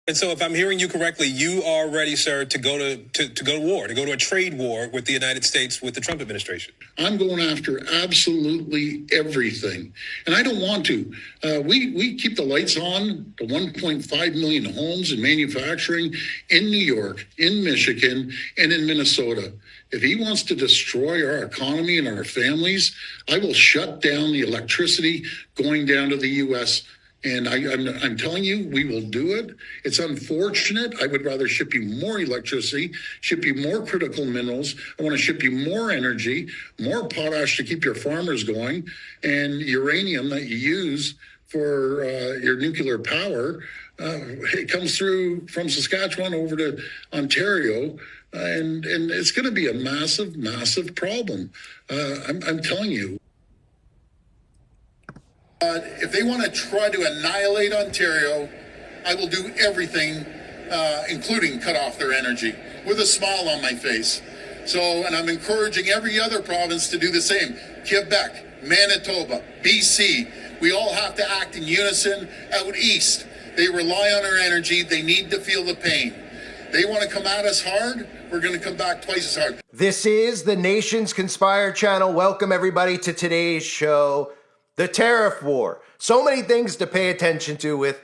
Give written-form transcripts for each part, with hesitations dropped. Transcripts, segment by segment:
And so if I'm hearing you correctly, you are ready, sir, to go to war, to go to a trade war with the United States, with the Trump administration. I'm going after absolutely everything. And I don't want to. We keep the lights on, the 1.5 million homes and manufacturing in New York, in Michigan, and in Minnesota. If he wants to destroy our economy and our families, I will shut down the electricity going down to the U.S. And I'm telling you, we will do it. It's unfortunate. I would rather ship you more electricity, ship you more critical minerals. I want to ship you more energy, more potash to keep your farmers going, and uranium that you use for your nuclear power. It comes through from Saskatchewan over to Ontario, and it's going to be a massive, massive problem. I'm telling you. If they want to try to annihilate Ontario, I will do everything, including cut off their energy, with a smile on my face. So, and I'm encouraging every other province to do the same. Quebec, Manitoba, BC, we all have to act in unison. Out east, they rely on our energy. They need to feel the pain. They want to come at us hard. We're going to come back twice as hard. This is the Nations Conspire channel. Welcome everybody to today's show. The tariff war. So many things to pay attention to with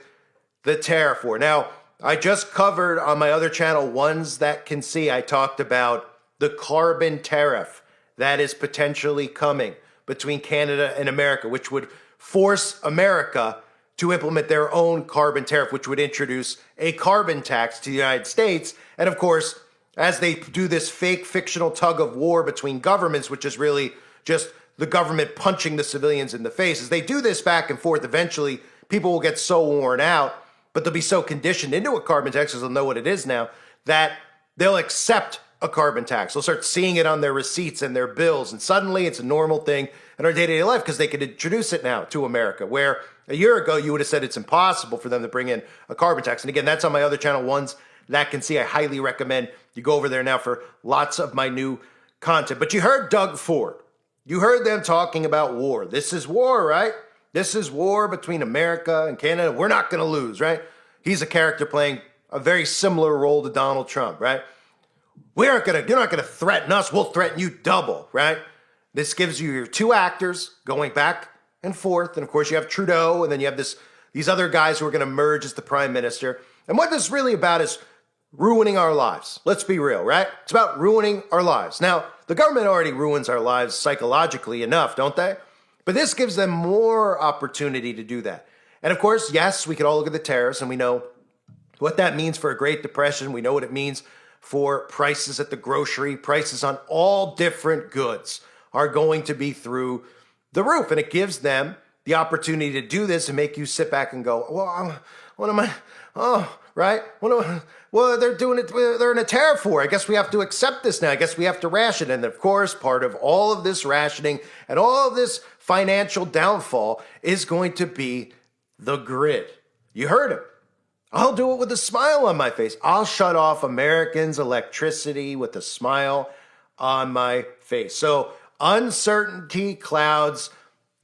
the tariff war. Now, I just covered on my other channel, Ones That Can See, I talked about the carbon tariff that is potentially coming between Canada and America, which would force America to implement their own carbon tariff, which would introduce a carbon tax to the United States. And of course, as they do this fake fictional tug of war between governments, which is really just the government punching the civilians in the face. As they do this back and forth, eventually people will get so worn out, but they'll be so conditioned into a carbon tax, because they'll know what it is now, that they'll accept a carbon tax. They'll start seeing it on their receipts and their bills, and suddenly it's a normal thing in our day-to-day life because they could introduce it now to America, where a year ago you would have said it's impossible for them to bring in a carbon tax. And again, that's on my other channel, Ones That Can See. I highly recommend you go over there now for lots of my new content. But you heard Doug Ford. You heard them talking about war. This is war, right? This is war between America and Canada. We're not going to lose, right? He's a character playing a very similar role to Donald Trump, right? You're not going to threaten us. We'll threaten you double, right? This gives you your two actors going back and forth. And of course you have Trudeau, and then you have these other guys who are going to merge as the prime minister. And what this is really about is ruining our lives. Let's be real, right? It's about ruining our lives. Now, the government already ruins our lives psychologically enough, don't they? But this gives them more opportunity to do that. And of course, yes, we could all look at the tariffs and we know what that means for a Great Depression. We know what it means for prices at the grocery. Prices on all different goods are going to be through the roof. And it gives them the opportunity to do this and make you sit back and go, well, what am I? Oh, right? Well, they're doing it. They're in a tariff war. I guess we have to accept this now. I guess we have to ration. And of course, part of all of this rationing and all of this financial downfall is going to be the grid. You heard him. I'll do it with a smile on my face. I'll shut off Americans' electricity with a smile on my face. So uncertainty clouds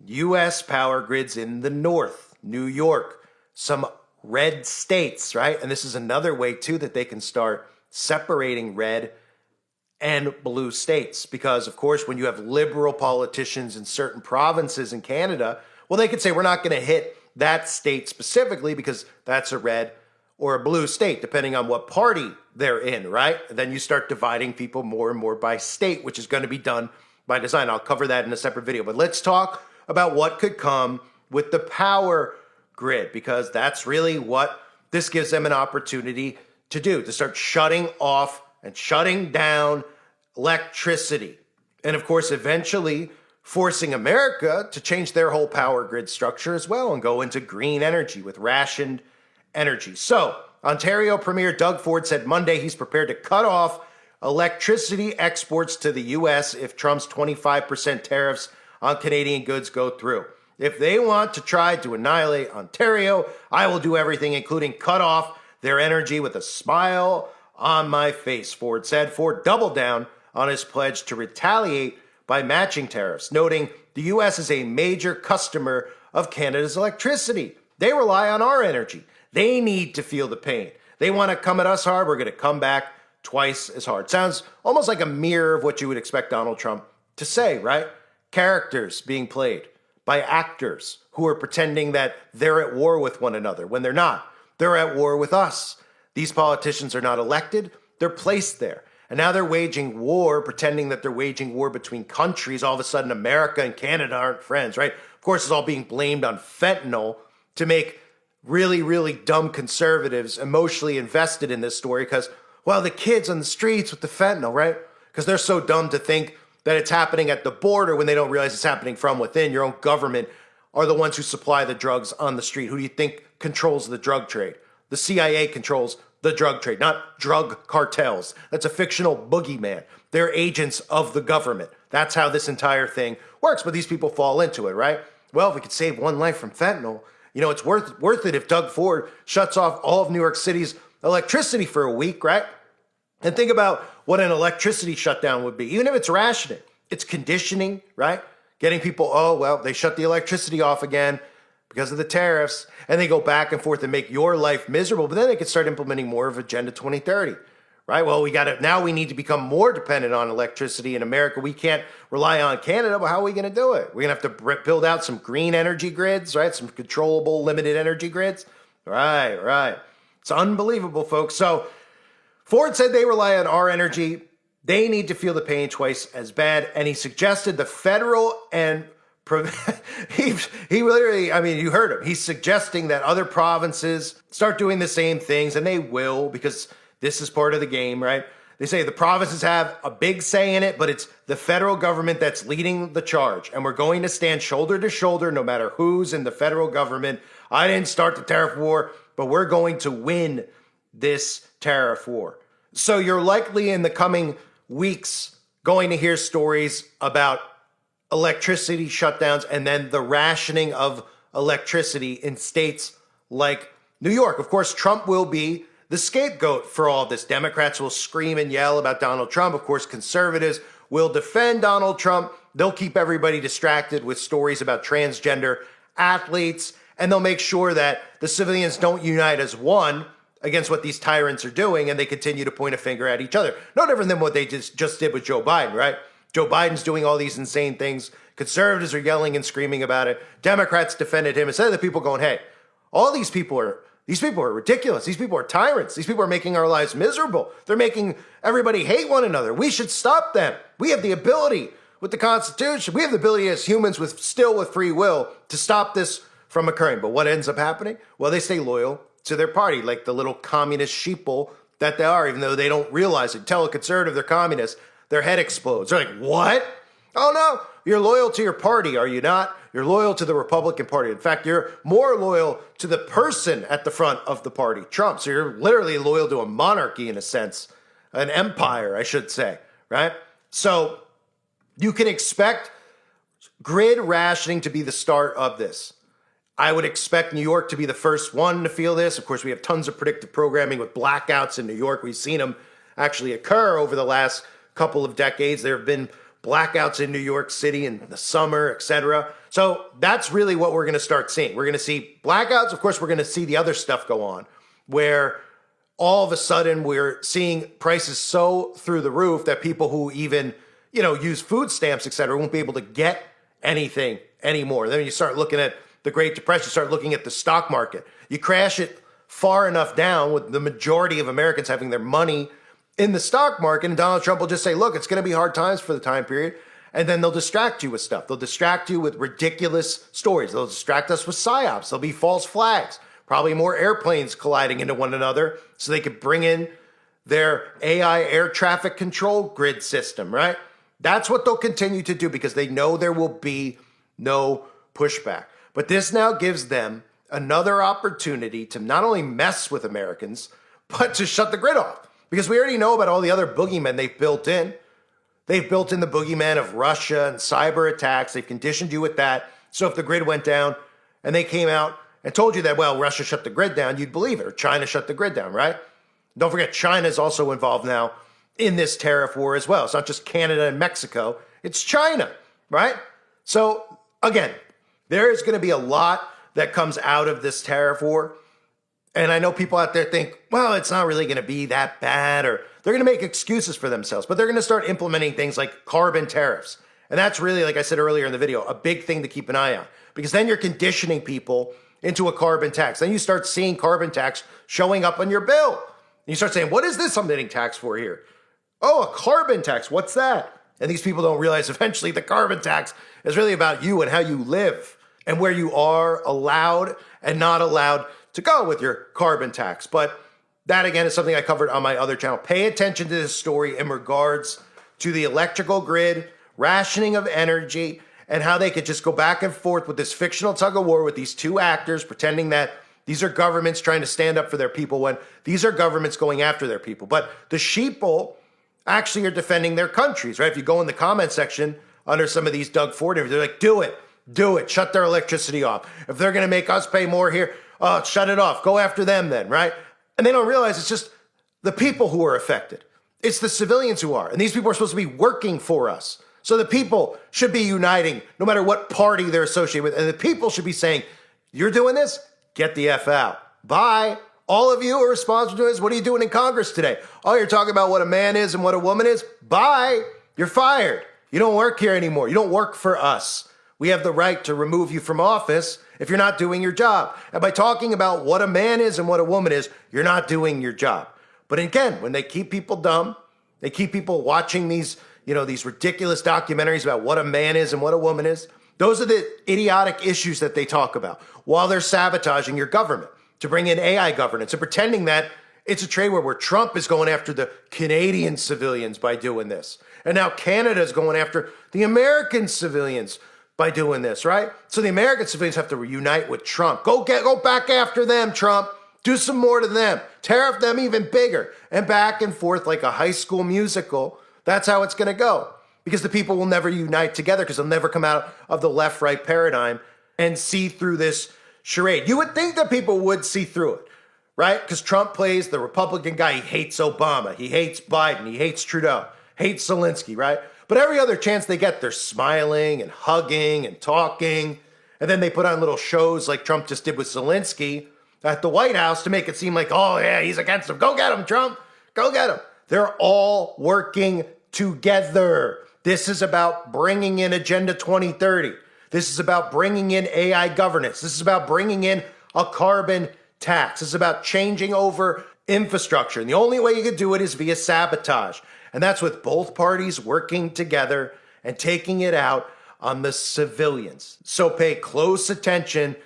U.S. power grids in the north, New York, some red states, right? And this is another way, too, that they can start separating red and blue states. Because, of course, when you have liberal politicians in certain provinces in Canada, well, they could say, we're not going to hit that state specifically because that's a red or a blue state, depending on what party they're in, right? And then you start dividing people more and more by state, which is going to be done by design. I'll cover that in a separate video. But let's talk about what could come with the power grid, because that's really what this gives them an opportunity to do, to start shutting off and shutting down electricity. And of course, eventually forcing America to change their whole power grid structure as well and go into green energy with rationed energy. So Ontario Premier Doug Ford said Monday he's prepared to cut off electricity exports to the U.S. if Trump's 25% tariffs on Canadian goods go through. If they want to try to annihilate Ontario, I will do everything, including cut off their energy with a smile on my face, Ford said. Ford doubled down on his pledge to retaliate by matching tariffs, noting the U.S. is a major customer of Canada's electricity. They rely on our energy. They need to feel the pain. They want to come at us hard. We're going to come back twice as hard. Sounds almost like a mirror of what you would expect Donald Trump to say, right? Characters being played by actors who are pretending that they're at war with one another when they're not. They're at war with us. These politicians are not elected. They're placed there. And now they're waging war, pretending that they're waging war between countries. All of a sudden, America and Canada aren't friends, right? Of course, it's all being blamed on fentanyl to make really, really dumb conservatives emotionally invested in this story because, well, the kids on the streets with the fentanyl, right? Because they're so dumb to think that it's happening at the border when they don't realize it's happening from within. Your own government are the ones who supply the drugs on the street. Who do you think controls the drug trade? The CIA controls the drug trade, not drug cartels. That's a fictional boogeyman. They're agents of the government. That's how this entire thing works. But these people fall into it, right? Well, if we could save one life from fentanyl, it's worth it if Doug Ford shuts off all of New York City's electricity for a week, right? And think about what an electricity shutdown would be. Even if it's rationing, it's conditioning, right? Getting people, oh, well, they shut the electricity off again because of the tariffs, and they go back and forth and make your life miserable. But then they could start implementing more of Agenda 2030, right? Well, now we need to become more dependent on electricity in America. We can't rely on Canada, but how are we going to do it? We're going to have to build out some green energy grids, right? Some controllable, limited energy grids. Right. It's unbelievable, folks. So Ford said they rely on our energy. They need to feel the pain twice as bad. And he suggested the federal and he literally, you heard him. He's suggesting that other provinces start doing the same things, and they will, because this is part of the game, right? They say the provinces have a big say in it, but it's the federal government that's leading the charge. And we're going to stand shoulder to shoulder no matter who's in the federal government. I didn't start the tariff war, but we're going to win this tariff war. So you're likely in the coming weeks going to hear stories about electricity shutdowns and then the rationing of electricity in states like New York. Of course, Trump will be the scapegoat for all this. Democrats will scream and yell about Donald Trump. Of course, conservatives will defend Donald Trump. They'll keep everybody distracted with stories about transgender athletes, and they'll make sure that the civilians don't unite as one against what these tyrants are doing, and they continue to point a finger at each other. No different than what they just did with Joe Biden, right? Joe Biden's doing all these insane things. Conservatives are yelling and screaming about it. Democrats defended him. Instead of the people going, hey, all these people are ridiculous. These people are tyrants. These people are making our lives miserable. They're making everybody hate one another. We should stop them. We have the ability with the Constitution. We have the ability as humans with free will to stop this from occurring. But what ends up happening? Well, they stay loyal to their party, like the little communist sheeple that they are, even though they don't realize it. Tell a conservative they're communist, their head explodes. They're like, what? Oh, no, you're loyal to your party, are you not? You're loyal to the Republican Party. In fact, you're more loyal to the person at the front of the party, Trump. So you're literally loyal to a monarchy in a sense, an empire, I should say, right? So you can expect grid rationing to be the start of this. I would expect New York to be the first one to feel this. Of course, we have tons of predictive programming with blackouts in New York. We've seen them actually occur over the last couple of decades. There have been blackouts in New York City in the summer, etc. So that's really what we're going to start seeing. We're going to see blackouts. Of course, we're going to see the other stuff go on where all of a sudden we're seeing prices so through the roof that people who even, use food stamps, etc., won't be able to get anything anymore. Then you start looking at the Great Depression, start looking at the stock market. You crash it far enough down with the majority of Americans having their money in the stock market, and Donald Trump will just say, look, it's going to be hard times for the time period, and then they'll distract you with stuff. They'll distract you with ridiculous stories. They'll distract us with psyops. There'll be false flags, probably more airplanes colliding into one another so they could bring in their AI air traffic control grid system, right? That's what they'll continue to do because they know there will be no pushback. But this now gives them another opportunity to not only mess with Americans, but to shut the grid off. Because we already know about all the other boogeymen they've built in. They've built in the boogeyman of Russia and cyber attacks. They've conditioned you with that. So if the grid went down and they came out and told you that, well, Russia shut the grid down, you'd believe it. Or China shut the grid down, right? Don't forget, China is also involved now in this tariff war as well. It's not just Canada and Mexico. It's China, right? So again, there is going to be a lot that comes out of this tariff war. And I know people out there think, well, it's not really going to be that bad, or they're going to make excuses for themselves, but they're going to start implementing things like carbon tariffs. And that's really, like I said earlier in the video, a big thing to keep an eye on, because then you're conditioning people into a carbon tax. Then you start seeing carbon tax showing up on your bill. And you start saying, what is this I'm getting taxed for here? Oh, a carbon tax. What's that? And these people don't realize eventually the carbon tax is really about you and how you live and where you are allowed and not allowed to go with your carbon tax. But that, again, is something I covered on my other channel. Pay attention to this story in regards to the electrical grid, rationing of energy, and how they could just go back and forth with this fictional tug of war with these two actors pretending that these are governments trying to stand up for their people when these are governments going after their people. But the sheeple actually are defending their countries, right? If you go in the comment section under some of these Doug Ford interviews, they're like, do it, shut their electricity off. If they're going to make us pay more here, shut it off. Go after them then, right? And they don't realize it's just the people who are affected. It's the civilians who are. And these people are supposed to be working for us. So the people should be uniting no matter what party they're associated with. And the people should be saying, you're doing this? Get the F out. Bye. All of you are responsible for this. What are you doing in Congress today? Oh, you're talking about what a man is and what a woman is? Bye. You're fired. You don't work here anymore. You don't work for us. We have the right to remove you from office if you're not doing your job. And by talking about what a man is and what a woman is, you're not doing your job. But again, when they keep people dumb, they keep people watching these ridiculous documentaries about what a man is and what a woman is. Those are the idiotic issues that they talk about while they're sabotaging your government to bring in AI governance and pretending that it's a trade war where Trump is going after the Canadian civilians by doing this. And now Canada is going after the American civilians by doing this, right? So the American civilians have to reunite with Trump. Go back after them, Trump. Do some more to them. Tariff them even bigger. And back and forth like a high school musical. That's how it's going to go. Because the people will never unite together because they'll never come out of the left-right paradigm and see through this charade. You would think that people would see through it, right? Because Trump plays the Republican guy. He hates Obama. He hates Biden. He hates Trudeau. Hates Zelensky, right? But every other chance they get, they're smiling and hugging and talking. And then they put on little shows like Trump just did with Zelensky at the White House to make it seem like, oh, yeah, he's against him. Go get him, Trump. Go get him. They're all working together. This is about bringing in Agenda 2030. This is about bringing in AI governance. This is about bringing in a carbon tax. This is about changing over infrastructure. And the only way you can do it is via sabotage. And that's with both parties working together and taking it out on the civilians. So pay close attention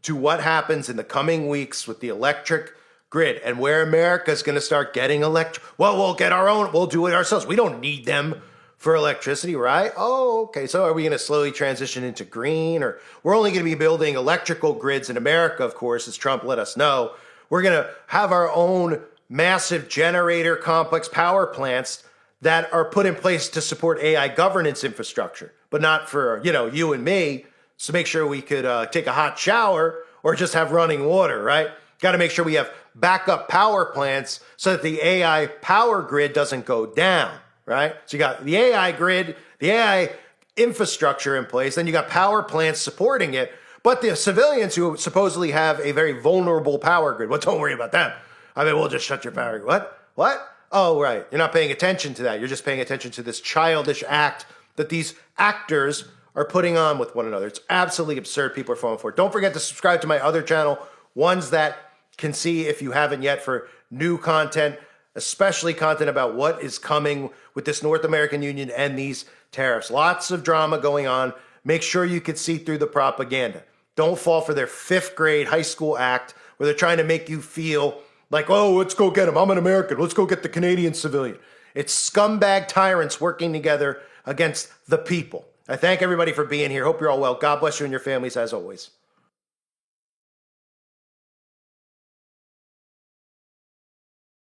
to what happens in the coming weeks with the electric grid and where America is going to start getting electric. Well, we'll get our own. We'll do it ourselves. We don't need them for electricity, right? Oh, okay. So are we going to slowly transition into green? Or we're only going to be building electrical grids in America, of course, as Trump let us know. We're going to have our own massive generator complex power plants that are put in place to support AI governance infrastructure, but not for, you and me. So make sure we could take a hot shower or just have running water, right? Got to make sure we have backup power plants so that the AI power grid doesn't go down, right? So you got the AI grid, the AI infrastructure in place, then you got power plants supporting it, but the civilians who supposedly have a very vulnerable power grid, well, don't worry about them. I mean, we'll just shut your power grid. What? Oh, right. You're not paying attention to that. You're just paying attention to this childish act that these actors are putting on with one another. It's absolutely absurd. People are falling for it. Don't forget to subscribe to my other channel, ones that can see if you haven't yet, for new content, especially content about what is coming with this North American Union and these tariffs. Lots of drama going on. Make sure you can see through the propaganda. Don't fall for their fifth grade high school act where they're trying to make you feel like, oh, let's go get him. I'm an American. Let's go get the Canadian civilian. It's scumbag tyrants working together against the people. I thank everybody for being here. Hope you're all well. God bless you and your families as always.